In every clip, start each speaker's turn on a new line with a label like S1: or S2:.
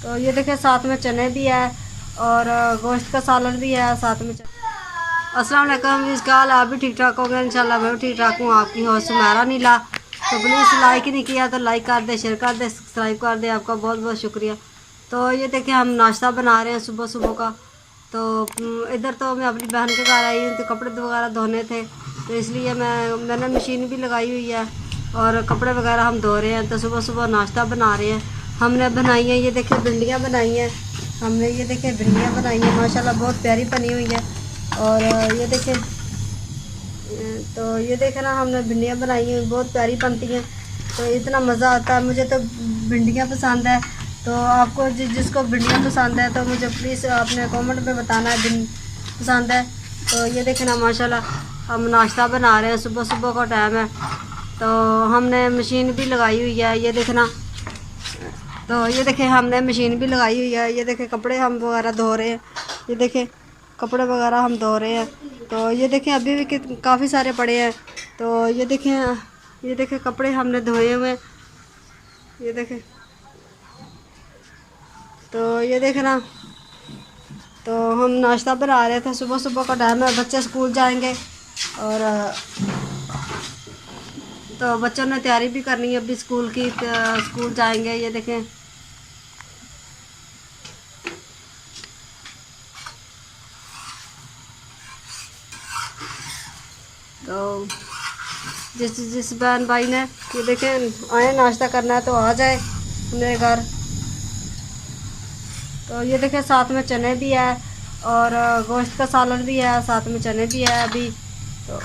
S1: तो ये देखिए साथ में चने भी है और गोश्त का सालन भी है साथ में। अस्सलाम वालेकुम, इसका हाल आप भी ठीक ठाक हो गए इंशाल्लाह। मैं भी ठीक ठाक हूँ। आपकी होस्ट सुमेरा नीला। तो प्लीज़ लाइक ही नहीं किया तो लाइक कर दे, शेयर कर दे, सब्सक्राइब कर दे। आपका बहुत बहुत शुक्रिया। तो ये देखिए हम नाश्ता बना रहे हैं सुबह सुबह का। तो इधर तो मैं अपनी बहन के घर आई हूँ तो कपड़े वगैरह धोने थे, तो इसलिए मैंने मशीन भी लगाई हुई है और कपड़े वगैरह हम धो रहे हैं। तो सुबह सुबह नाश्ता बना रहे हैं। हमने बनाई है, ये देखिए भिंडियाँ बनाई हैं हमने। ये देखिए भिंडियाँ बनाई हैं, माशाल्लाह बहुत प्यारी बनी हुई है। और ये देखिए, तो ये देखे ना हमने भिंडियाँ बनाई हैं, बहुत प्यारी बनती हैं। तो इतना मज़ा आता है, मुझे तो भिंडियाँ पसंद है। तो आपको जिसको भिंडियाँ पसंद है तो मुझे प्लीज़ आपने कमेंट में बताना है पसंद है। तो ये देखे ना माशाल्लाह हम नाश्ता बना रहे हैं, सुबह सुबह का टाइम है। तो हमने मशीन भी लगाई हुई है, ये देखना। तो ये देखे हमने मशीन भी लगाई हुई है। ये देखे कपड़े हम वगैरह धो रहे हैं। ये देखे कपड़े वगैरह हम धो रहे हैं। तो ये देखें अभी भी काफ़ी सारे पड़े हैं। तो ये देखें कपड़े हमने धोए हुए। ये देखें, तो ये देखना। तो हम नाश्ता बना रहे थे, सुबह सुबह का टाइम है, बच्चे स्कूल जाएंगे और तो बच्चों ने तैयारी भी करनी है अभी स्कूल की, स्कूल जाएंगे। ये देखें, तो जिस बहन भाई ने ये देखें आए नाश्ता करना है तो आ जाए मेरे घर। तो ये देखें साथ में चने भी है और गोश्त का सालन भी है, साथ में चने भी है अभी। तो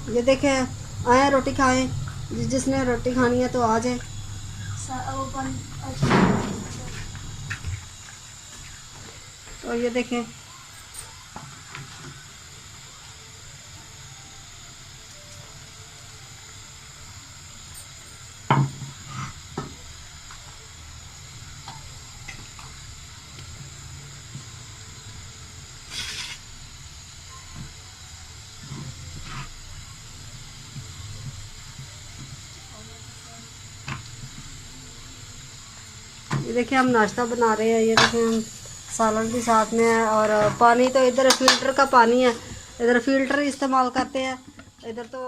S1: ये देखें आए रोटी खाएं, जिसने रोटी खानी है तो आ जाए। तो ये देखें ये देखिए हम नाश्ता बना रहे हैं। ये देखें हम सालन भी साथ में है और पानी तो इधर फिल्टर का पानी है, इधर फिल्टर इस्तेमाल करते हैं। इधर तो